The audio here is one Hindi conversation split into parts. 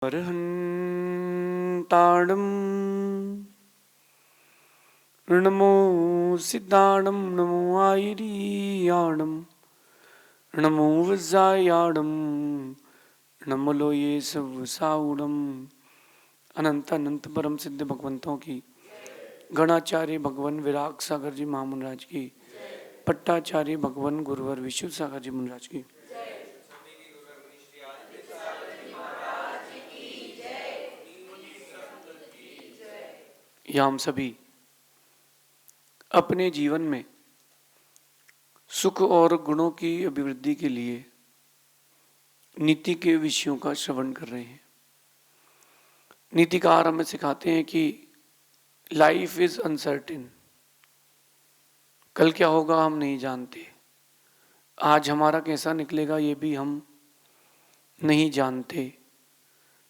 अर्हन्ताणं नमो सिद्धाणं नमो आयर्याणं नमो वज्रायाणं नमो लोये सवसाउणं। अनंत अनंत परम सिद्ध भगवंतों की, गणाचार्य भगवान विराग सागर जी महामुनराज की, पट्टाचार्य भगवान गुरुवर विशु सागर जी मुनराज की, या हम सभी अपने जीवन में सुख और गुणों की अभिवृद्धि के लिए नीति के विषयों का श्रवण कर रहे हैं। नीतिकार हमें सिखाते हैं कि लाइफ इज अनसर्टेन, कल क्या होगा हम नहीं जानते, आज हमारा कैसा निकलेगा ये भी हम नहीं जानते।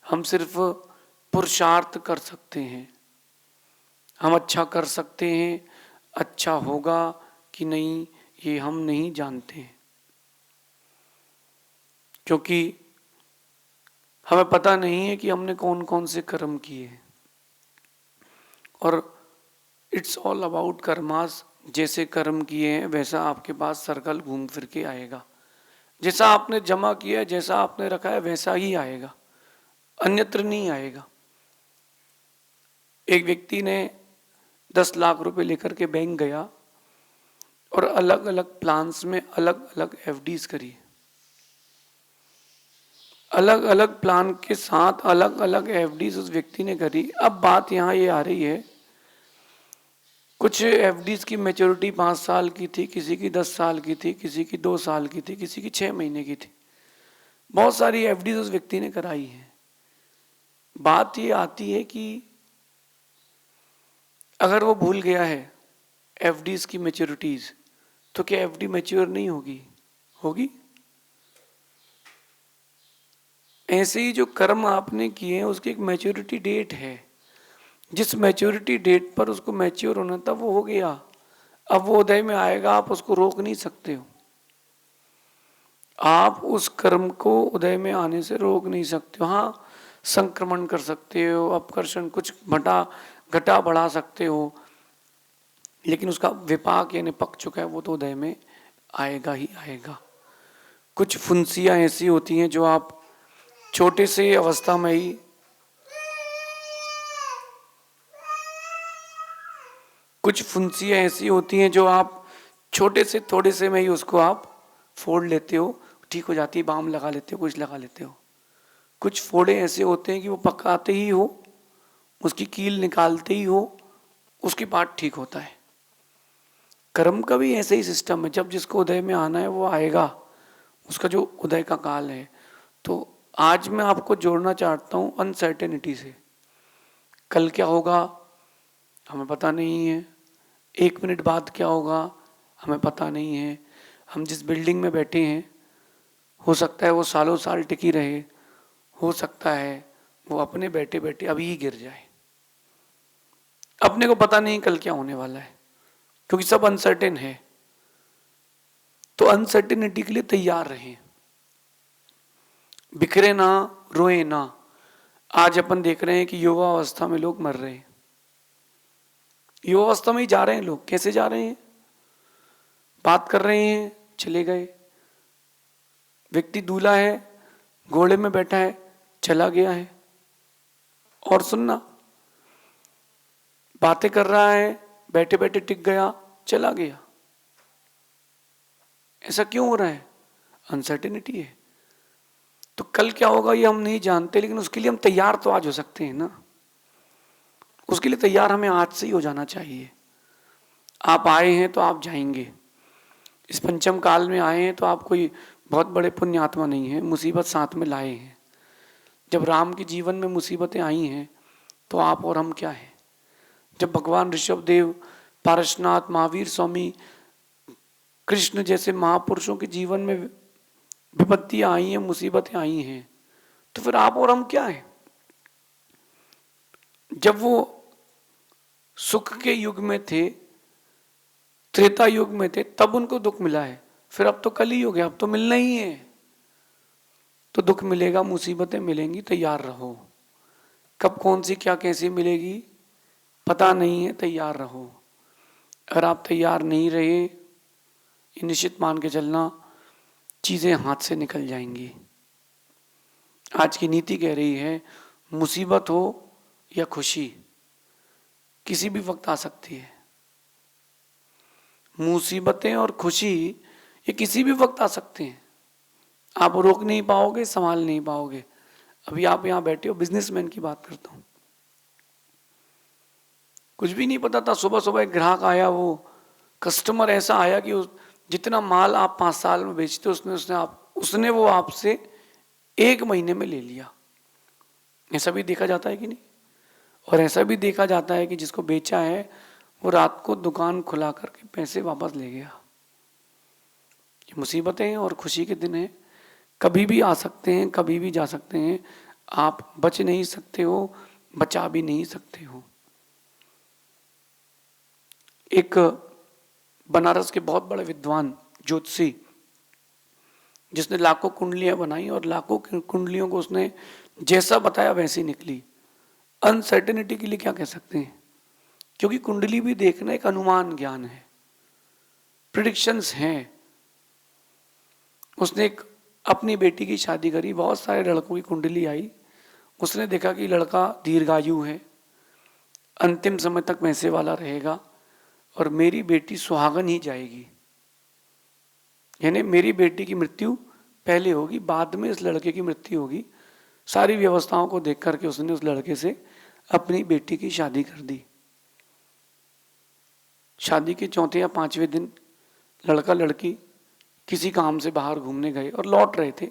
हम सिर्फ पुरुषार्थ कर सकते हैं, हम अच्छा कर सकते हैं, अच्छा होगा कि नहीं ये हम नहीं जानते, क्योंकि हमें पता नहीं है कि हमने कौन कौन से कर्म किए। और इट्स ऑल अबाउट कर्मास। जैसे कर्म किए हैं वैसा आपके पास सर्कल घूम फिर के आएगा। जैसा आपने जमा किया है, जैसा आपने रखा है वैसा ही आएगा, अन्यत्र नहीं आएगा। एक व्यक्ति ने 10 लाख रुपए लेकर के बैंक गया और अलग अलग प्लान्स में अलग अलग एफडीज करी, अलग अलग प्लान के साथ अलग अलग एफडीज उस व्यक्ति ने करी। अब बात यहाँ ये आ रही है, कुछ एफडीज की मैच्योरिटी 5 साल की थी, किसी की 10 साल की थी, किसी की 2 साल की थी, किसी की 6 महीने की थी। बहुत सारी एफडीज उस व्यक्ति ने कराई है। बात ये आती है कि अगर वो भूल गया है एफडीज की मैच्योरिटीज, तो क्या एफडी मैच्योर नहीं होगी? होगी। ऐसे ही जो कर्म आपने किए हैं उसकी एक मैच्योरिटी डेट है। जिस मैच्योरिटी डेट पर उसको मैच्योर होना था वो हो गया, अब वो उदय में आएगा, आप उसको रोक नहीं सकते हो। आप उस कर्म को उदय में आने से रोक नहीं सकते हो। हाँ, संक्रमण कर सकते हो, अपकर्षण कुछ घटा बढ़ा सकते हो, लेकिन उसका विपाक यानी पक चुका है वो तो उदय में आएगा ही आएगा। कुछ फुंसियाँ ऐसी होती हैं जो आप छोटे से अवस्था में ही कुछ फुंसियाँ ऐसी होती हैं जो आप छोटे से थोड़े से में ही उसको आप फोड़ लेते हो, ठीक हो जाती है, बाम लगा लेते हो, कुछ लगा लेते हो। कुछ फोड़े ऐसे होते हैं कि वो पकाते ही हो, उसकी कील निकालते ही हो, उसकी बात ठीक होता है। कर्म का भी ऐसे ही सिस्टम है, जब जिसको उदय में आना है वो आएगा, उसका जो उदय का काल है। तो आज मैं आपको जोड़ना चाहता हूँ अनसर्टेनिटी से। कल क्या होगा हमें पता नहीं है, 1 मिनट बाद क्या होगा हमें पता नहीं है। हम जिस बिल्डिंग में बैठे हैं हो सकता है वो सालों साल टिकी रहे, हो सकता है वो अपने बैठे बैठे अभी ही गिर जाए। अपने को पता नहीं कल क्या होने वाला है, क्योंकि सब अनसर्टेन है। तो अनसर्टेनिटी के लिए तैयार रहें, बिखरे ना, रोए ना। आज अपन देख रहे हैं कि युवा अवस्था में लोग मर रहे हैं। युवा अवस्था में ही जा रहे हैं लोग। कैसे जा रहे हैं? बात कर रहे हैं, चले गए। व्यक्ति दूल्हा है, घोड़े में बैठा है, चला गया है। और सुनना, बातें कर रहा है, बैठे बैठे टिक गया, चला गया। ऐसा क्यों हो रहा है? अनसर्टेनिटी है। तो कल क्या होगा ये हम नहीं जानते, लेकिन उसके लिए हम तैयार तो आज हो सकते हैं ना। उसके लिए तैयार हमें आज से ही हो जाना चाहिए। आप आए हैं तो आप जाएंगे। इस पंचम काल में आए हैं तो आप कोई बहुत बड़े पुण्यात्मा नहीं है, मुसीबत साथ में लाए हैं। जब राम के जीवन में मुसीबतें आई हैं तो आप और हम क्या हैं? जब भगवान ऋषभदेव, पारसनाथ, महावीर स्वामी, कृष्ण जैसे महापुरुषों के जीवन में विपत्तियां आई हैं, मुसीबतें आई हैं, तो फिर आप और हम क्या हैं? जब वो सुख के युग में थे, त्रेता युग में थे, तब उनको दुख मिला है। फिर अब तो कल ही हो गया, अब तो मिलना ही है। तो दुख मिलेगा, मुसीबतें मिलेंगी, तैयार रहो। कब कौन सी क्या कैसी मिलेगी पता नहीं है, तैयार रहो। अगर आप तैयार नहीं रहे, ये निश्चित मान के चलना चीज़ें हाथ से निकल जाएंगी। आज की नीति कह रही है मुसीबत हो या खुशी किसी भी वक्त आ सकती है। मुसीबतें और खुशी ये किसी भी वक्त आ सकते हैं, आप रोक नहीं पाओगे, संभाल नहीं पाओगे। अभी आप यहाँ बैठे हो, बिजनेसमैन की बात करता हूँ, कुछ भी नहीं पता था, सुबह सुबह एक ग्राहक आया, वो कस्टमर ऐसा आया कि जितना माल आप 5 साल में बेचते उसने वो आपसे 1 महीने में ले लिया। ऐसा भी देखा जाता है कि नहीं? और ऐसा भी देखा जाता है कि जिसको बेचा है वो रात को दुकान खुला करके पैसे वापस ले गया। ये मुसीबतें हैं और खुशी के दिन हैं, कभी भी आ सकते हैं, कभी भी जा सकते हैं। आप बच नहीं सकते हो, बचा भी नहीं सकते हो। एक बनारस के बहुत बड़े विद्वान ज्योतिषी, जिसने लाखों कुंडलियां बनाई और लाखों कुंडलियों को उसने जैसा बताया वैसी निकली। अनसर्टेनिटी के लिए क्या कह सकते हैं, क्योंकि कुंडली भी देखना एक अनुमान ज्ञान है, प्रिडिक्शंस हैं। उसने एक अपनी बेटी की शादी करी, बहुत सारे लड़कों की कुंडली आई, उसने देखा कि लड़का दीर्घायु है, अंतिम समय तक पैसे वाला रहेगा और मेरी बेटी सुहागन ही जाएगी, यानी मेरी बेटी की मृत्यु पहले होगी, बाद में इस लड़के की मृत्यु होगी। सारी व्यवस्थाओं को देख करके उसने उस लड़के से अपनी बेटी की शादी कर दी। शादी के 4 या 5वें दिन लड़का लड़की किसी काम से बाहर घूमने गए और लौट रहे थे।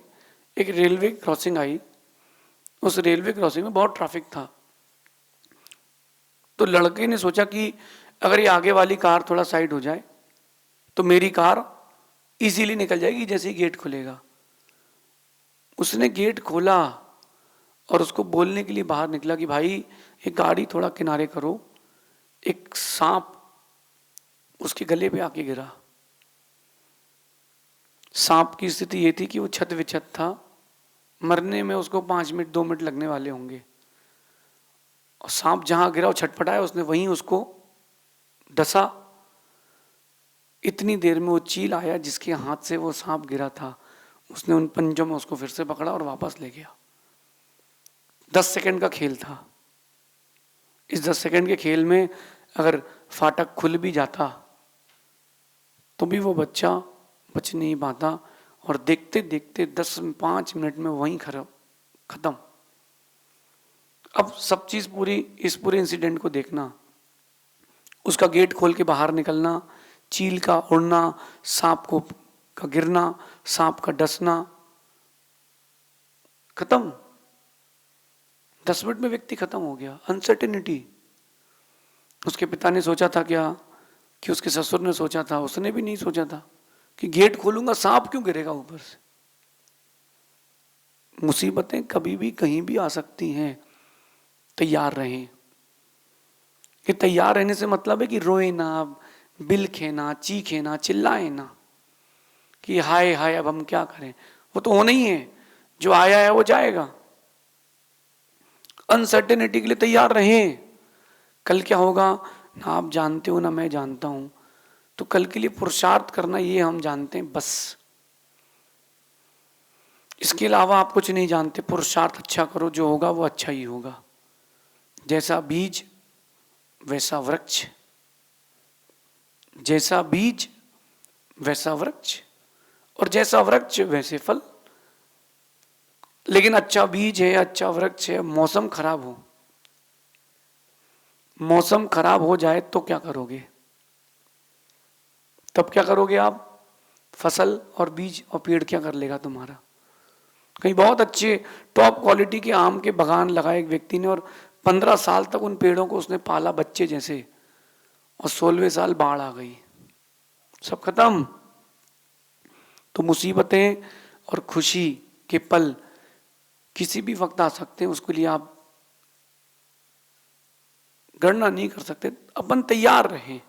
एक रेलवे क्रॉसिंग आई, उस रेलवे क्रॉसिंग में बहुत ट्रैफिक था, तो लड़के ने सोचा कि अगर ये आगे वाली कार थोड़ा साइड हो जाए तो मेरी कार इजीली निकल जाएगी जैसे ही गेट खुलेगा। उसने गेट खोला और उसको बोलने के लिए बाहर निकला कि भाई ये गाड़ी थोड़ा किनारे करो। एक सांप उसके गले पे आके गिरा। सांप की स्थिति ये थी कि वो छत विछत था, मरने में उसको 5 मिनट 2 मिनट लगने वाले होंगे, और सांप जहां गिरा वो छटपटाया, उसने वहीं उसको डसा। इतनी देर में वो चील आया जिसके हाथ से वो सांप गिरा था, उसने उन पंजों में उसको फिर से पकड़ा और वापस ले गया। 10 सेकंड का खेल था। इस 10 सेकंड के खेल में अगर फाटक खुल भी जाता तो भी वो बच्चा बच नहीं पाता, और देखते देखते 5 मिनट में वहीं खत्म। अब सब चीज पूरी, इस पूरे इंसिडेंट को देखना, उसका गेट खोल के बाहर निकलना, चील का उड़ना, सांप का गिरना, सांप का डसना, खत्म। 10 मिनट में व्यक्ति खत्म हो गया। अनसर्टेनिटी। उसके पिता ने सोचा था क्या, कि उसके ससुर ने सोचा था, उसने भी नहीं सोचा था कि गेट खोलूंगा सांप क्यों गिरेगा ऊपर से। मुसीबतें कभी भी कहीं भी आ सकती हैं, तैयार रहें। कि तैयार रहने से मतलब है कि रोए ना, बिलखे ना, चीखे ना, चिल्लाए ना कि हाय हाय अब हम क्या करें। वो तो होना ही है, जो आया है वो जाएगा। अनसर्टेनिटी के लिए तैयार रहें। कल क्या होगा ना आप जानते हो ना मैं जानता हूं, तो कल के लिए पुरुषार्थ करना ये हम जानते हैं बस। इसके अलावा आप कुछ नहीं जानते। पुरुषार्थ अच्छा करो, जो होगा वो अच्छा ही होगा। जैसा बीज वैसा वृक्ष, जैसा बीज वैसा वृक्ष, और जैसा वृक्ष वैसे फल। लेकिन अच्छा बीज है, अच्छा वृक्ष है, मौसम खराब हो, मौसम खराब हो जाए तो क्या करोगे? तब क्या करोगे आप? फसल और बीज और पेड़ क्या कर लेगा तुम्हारा? कहीं बहुत अच्छे टॉप क्वालिटी के आम के बागान लगाए एक व्यक्ति ने, और 15 साल तक उन पेड़ों को उसने पाला बच्चे जैसे, और 16वें साल बाढ़ आ गई, सब खत्म। तो मुसीबतें और खुशी के पल किसी भी वक्त आ सकते हैं, उसके लिए आप गणना नहीं कर सकते। अपन तैयार रहें,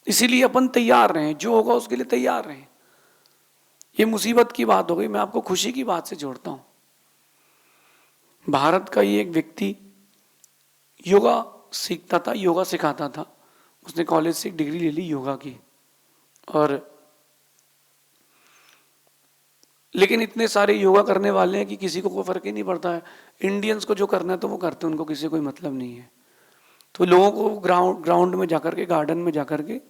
इसीलिए अपन तैयार रहें, जो होगा उसके लिए तैयार रहें। ये मुसीबत की बात हो गई, मैं आपको खुशी की बात से जोड़ता हूं। भारत का ही एक व्यक्ति योगा सीखता था, योगा सिखाता था, उसने कॉलेज से एक डिग्री ले ली योगा की, और लेकिन इतने सारे योगा करने वाले हैं कि किसी को कोई फर्क ही नहीं पड़ता है। इंडियंस को जो करना है तो वो करते हैं, उनको किसी कोई मतलब नहीं है। तो लोगों को ग्राउंड में जाकर के, गार्डन में जाकर के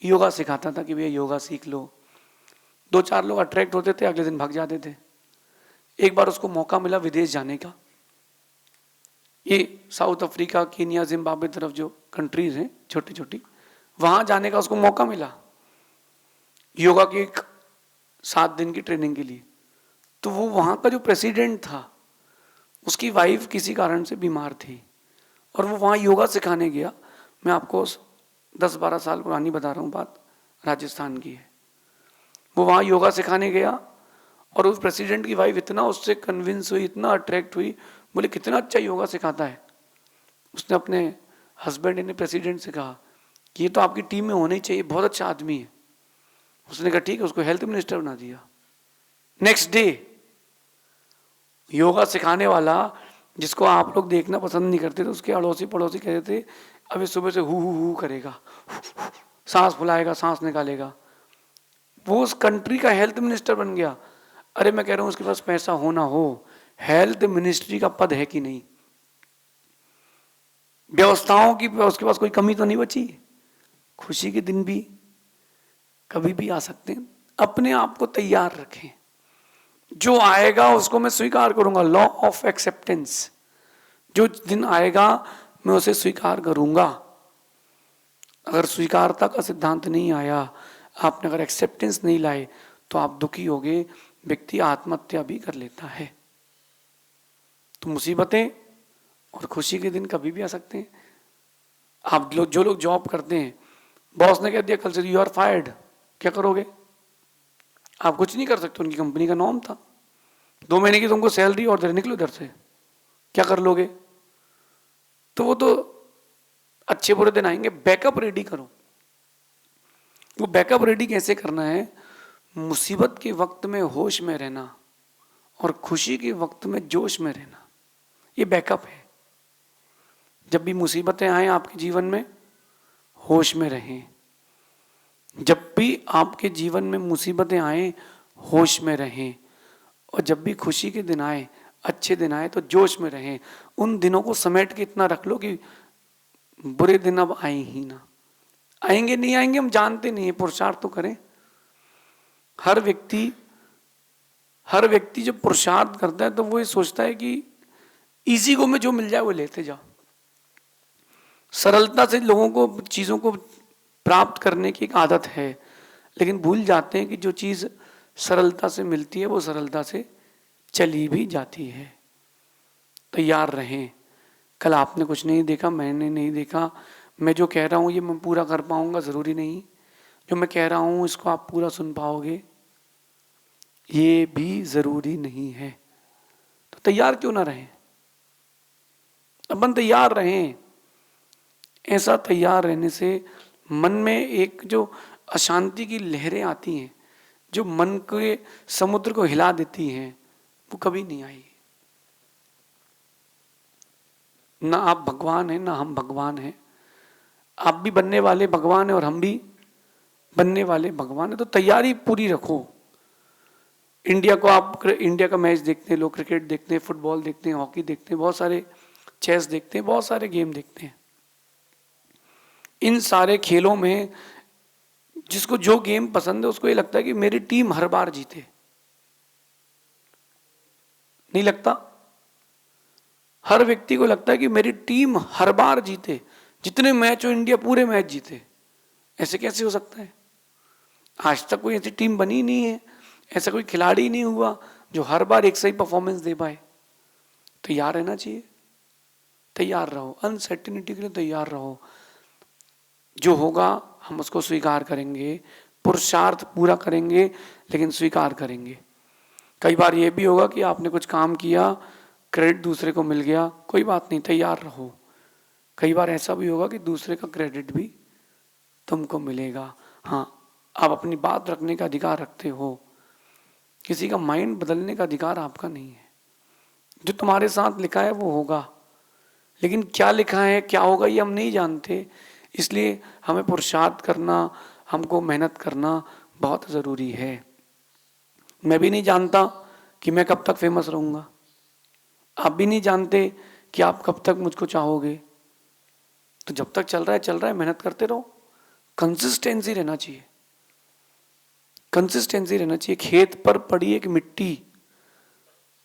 योगा सिखाता था कि भैया योगा सीख लो। 2-4 लोग अट्रैक्ट होते थे, अगले दिन भाग जाते थे। एक बार उसको मौका मिला विदेश जाने का, ये साउथ अफ्रीका, केनिया, जिम्बाब्वे तरफ जो कंट्रीज हैं छोटी छोटी, वहां जाने का उसको मौका मिला योगा की 7 दिन की ट्रेनिंग के लिए। तो वो वहां का जो प्रेसिडेंट था, उसकी वाइफ किसी कारण से बीमार थी और वो वहां योगा सिखाने गया। मैं आपको 10-12 साल पुरानी बता रहा हूँ बात, राजस्थान की है। वो वहां योगा सिखाने गया और उस प्रेसिडेंट की वाइफ इतना उससे कन्विंस हुई, इतना अट्रैक्ट हुई, बोले कितना अच्छा योगा सिखाता है। उसने अपने हस्बैंड ने प्रेसिडेंट से कहा कि ये तो आपकी टीम में होना ही चाहिए, बहुत अच्छा आदमी है। उसने कहा ठीक है, उसको हेल्थ मिनिस्टर बना दिया। नेक्स्ट डे योगा सिखाने वाला, जिसको आप लोग देखना पसंद नहीं करते थे, उसके अड़ोसी पड़ोसी कहते थे अभी सुबह से हु करेगा, सांस फुलाएगा, सांस निकालेगा। वो उस कंट्री का हेल्थ मिनिस्टर बन गया। अरे मैं कह रहा हूं उसके पास पैसा हो ना हो, हेल्थ मिनिस्ट्री का पद है कि नहीं? व्यवस्थाओं की उसके पास कोई कमी तो नहीं बची। खुशी के दिन भी कभी भी आ सकते हैं। अपने आप को तैयार रखें, जो आएगा उसको मैं स्वीकार करूंगा। लॉ ऑफ एक्सेप्टेंस, जो दिन आएगा मैं उसे स्वीकार करूंगा। अगर स्वीकारता का सिद्धांत नहीं आया, आपने अगर एक्सेप्टेंस नहीं लाए, तो आप दुखी होगे, व्यक्ति आत्महत्या भी कर लेता है। तो मुसीबतें और खुशी के दिन कभी भी आ सकते हैं। आप लोग जो लोग जॉब करते हैं, बॉस ने कह दिया कल से यू आर फायर्ड, क्या करोगे? आप कुछ नहीं कर सकते, उनकी कंपनी का नॉर्म था। 2 महीने की तुमको सैलरी और दे, निकलो इधर से, क्या कर लोगे? तो वो तो अच्छे बुरे दिन आएंगे, बैकअप रेडी करो। वो बैकअप रेडी कैसे करना है? मुसीबत के वक्त में होश में रहना और खुशी के वक्त में जोश में रहना, ये बैकअप है। जब भी मुसीबतें आए आपके जीवन में, होश में रहें। जब भी आपके जीवन में मुसीबतें आए, होश में रहें। और जब भी खुशी के दिन आए, अच्छे दिन आए, तो जोश में रहें। उन दिनों को समेट के इतना रख लो कि बुरे दिन अब आए ही ना। आएंगे नहीं आएंगे हम जानते नहीं है, पुरुषार्थ तो करें। हर व्यक्ति जब पुरुषार्थ करता है तो वो ये सोचता है कि इजी को में जो मिल जाए वो लेते जाओ। सरलता से लोगों को चीजों को प्राप्त करने की एक आदत है, लेकिन भूल जाते हैं कि जो चीज सरलता से मिलती है वो सरलता से चली भी जाती है। तैयार रहें। कल आपने कुछ नहीं देखा, मैंने नहीं देखा, मैं जो कह रहा हूं ये मैं पूरा कर पाऊंगा जरूरी नहीं। जो मैं कह रहा हूं इसको आप पूरा सुन पाओगे, ये भी जरूरी नहीं है। तो तैयार क्यों ना रहें? अपन तैयार रहें। ऐसा तैयार रहने से मन में एक जो अशांति की लहरें आती हैं, जो मन के समुद्र को हिला देती हैं, वो कभी नहीं आई। ना आप भगवान हैं, ना हम भगवान हैं। आप भी बनने वाले भगवान हैं और हम भी बनने वाले भगवान हैं। तो तैयारी पूरी रखो। इंडिया का मैच देखते हैं लोग, क्रिकेट देखते हैं, फुटबॉल देखते हैं, हॉकी देखते हैं, बहुत सारे चेस देखते हैं, बहुत सारे गेम देखते हैं। इन सारे खेलों में जिसको जो गेम पसंद है उसको ये लगता है कि मेरी टीम हर बार जीते। नहीं लगता? हर व्यक्ति को लगता है कि मेरी टीम हर बार जीते, जितने मैच हो इंडिया पूरे मैच जीते। ऐसे कैसे हो सकता है? आज तक कोई ऐसी टीम बनी नहीं है, ऐसा कोई खिलाड़ी नहीं हुआ जो हर बार एक सही परफॉर्मेंस दे पाए। तैयार रहना चाहिए। तैयार रहो, अनसर्टेनिटी के लिए तैयार रहो। जो होगा हम उसको स्वीकार करेंगे, पुरुषार्थ पूरा करेंगे, लेकिन स्वीकार करेंगे। कई बार ये भी होगा कि आपने कुछ काम किया, क्रेडिट दूसरे को मिल गया, कोई बात नहीं, तैयार रहो। कई बार ऐसा भी होगा कि दूसरे का क्रेडिट भी तुमको मिलेगा। हाँ, आप अपनी बात रखने का अधिकार रखते हो। किसी का माइंड बदलने का अधिकार आपका नहीं है। जो तुम्हारे साथ लिखा है वो होगा, लेकिन क्या लिखा है क्या होगा ये हम नहीं जानते। इसलिए हमें पुरुषार्थ करना, हमको मेहनत करना बहुत ज़रूरी है। मैं भी नहीं जानता कि मैं कब तक फेमस रहूँगा, आप भी नहीं जानते कि आप कब तक मुझको चाहोगे। तो जब तक चल रहा है मेहनत करते रहो। कंसिस्टेंसी रहना चाहिए, कंसिस्टेंसी रहना चाहिए। खेत पर पड़ी एक मिट्टी,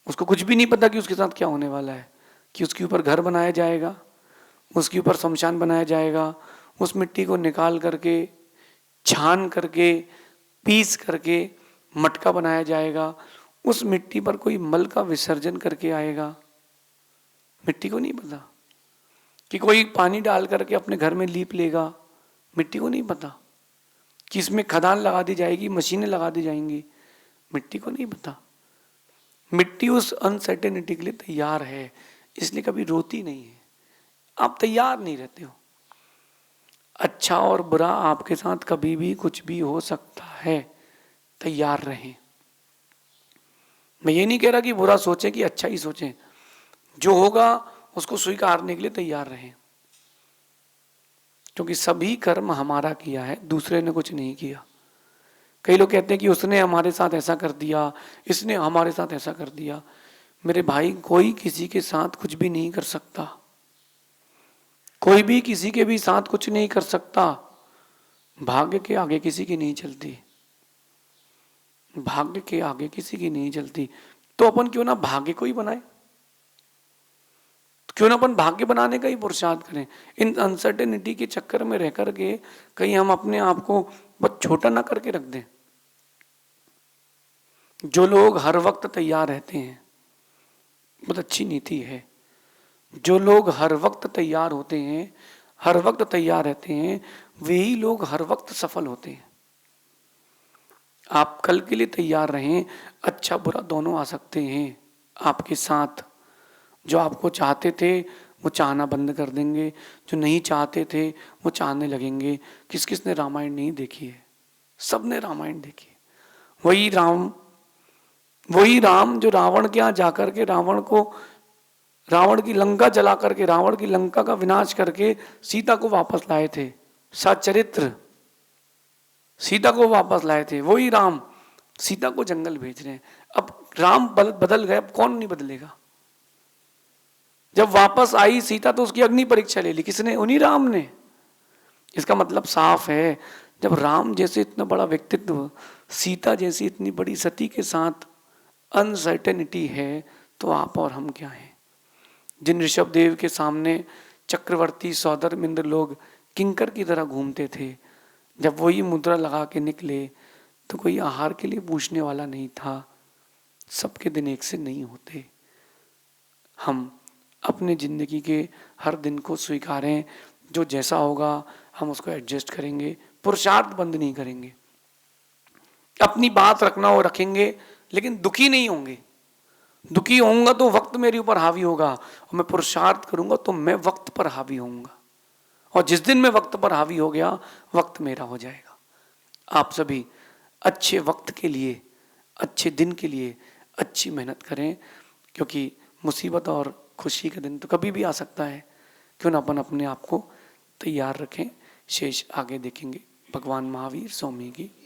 उसको कुछ भी नहीं पता कि उसके साथ क्या होने वाला है, कि उसके ऊपर घर बनाया जाएगा, उसके ऊपर शमशान बनाया जाएगा, उस मिट्टी को निकाल करके छान करके पीस करके मटका बनाया जाएगा, उस मिट्टी पर कोई मल का विसर्जन करके आएगा। मिट्टी को नहीं पता कि कोई पानी डाल करके अपने घर में लीप लेगा, मिट्टी को नहीं पता कि इसमें खदान लगा दी जाएगी, मशीनें लगा दी जाएंगी, मिट्टी को नहीं पता। मिट्टी उस अनसर्टेनिटी के लिए तैयार है, इसलिए कभी रोती नहीं है। आप तैयार नहीं रहते हो। अच्छा और बुरा आपके साथ कभी भी कुछ भी हो सकता है, तैयार रहें। मैं ये नहीं कह रहा कि बुरा सोचें कि अच्छा ही सोचें, जो होगा उसको स्वीकारने के लिए तैयार रहें, क्योंकि सभी कर्म हमारा किया है, दूसरे ने कुछ नहीं किया। कई लोग कहते हैं कि उसने हमारे साथ ऐसा कर दिया, इसने हमारे साथ ऐसा कर दिया। मेरे भाई, कोई किसी के साथ कुछ भी नहीं कर सकता, कोई भी किसी के भी साथ कुछ नहीं कर सकता। भाग्य के आगे किसी की नहीं चलती, भाग्य के आगे किसी की नहीं चलती। तो अपन क्यों ना भाग्य को ही बनाए, क्यों ना अपन भाग्य बनाने का ही पुरुषार्थ करें। इन अनसर्टेनिटी के चक्कर में रह करके कहीं हम अपने आप को बहुत छोटा ना करके रख दें। जो लोग हर वक्त तैयार रहते हैं, बहुत अच्छी नीति है। जो लोग हर वक्त तैयार होते हैं, हर वक्त तैयार रहते हैं, वही लोग हर वक्त सफल होते हैं। आप कल के लिए तैयार रहें, अच्छा बुरा दोनों आ सकते हैं आपके साथ। जो आपको चाहते थे वो चाहना बंद कर देंगे, जो नहीं चाहते थे वो चाहने लगेंगे। किस किस ने रामायण नहीं देखी है? सब ने रामायण देखी है। वही राम जो रावण के यहाँ जाकर के रावण की लंका जला करके, रावण की लंका का विनाश करके सीता को वापस लाए थे। सच्चरित्र सीता को वापस लाए थे, वही राम सीता को जंगल भेज रहे हैं। अब राम बदल गए, अब कौन नहीं बदलेगा। जब वापस आई सीता तो उसकी अग्नि परीक्षा ले ली किसने? उन्हीं राम ने। इसका मतलब साफ है, जब राम जैसे इतना बड़ा व्यक्तित्व, सीता जैसी इतनी बड़ी सती के साथ अनसर्टेनिटी है, तो आप और हम क्या हैं। जिन ऋषभ देव के सामने चक्रवर्ती सौदरमिंद लोग किंकर की तरह घूमते थे, जब वही मुद्रा लगा के निकले तो कोई आहार के लिए पूछने वाला नहीं था। सबके दिन एक से नहीं होते। हम अपने जिंदगी के हर दिन को स्वीकारें, जो जैसा होगा हम उसको एडजस्ट करेंगे, पुरुषार्थ बंद नहीं करेंगे। अपनी बात रखना हो रखेंगे, लेकिन दुखी नहीं होंगे। दुखी होऊंगा तो वक्त मेरे ऊपर हावी होगा, और मैं पुरुषार्थ करूंगा तो मैं वक्त पर हावी होऊंगा। और जिस दिन मैं वक्त पर हावी हो गया, वक्त मेरा हो जाएगा। आप सभी अच्छे वक्त के लिए, अच्छे दिन के लिए अच्छी मेहनत करें, क्योंकि मुसीबत और खुशी का दिन तो कभी भी आ सकता है। क्यों ना अपन अपने आप को तैयार रखें। शेष आगे देखेंगे। भगवान महावीर स्वामी की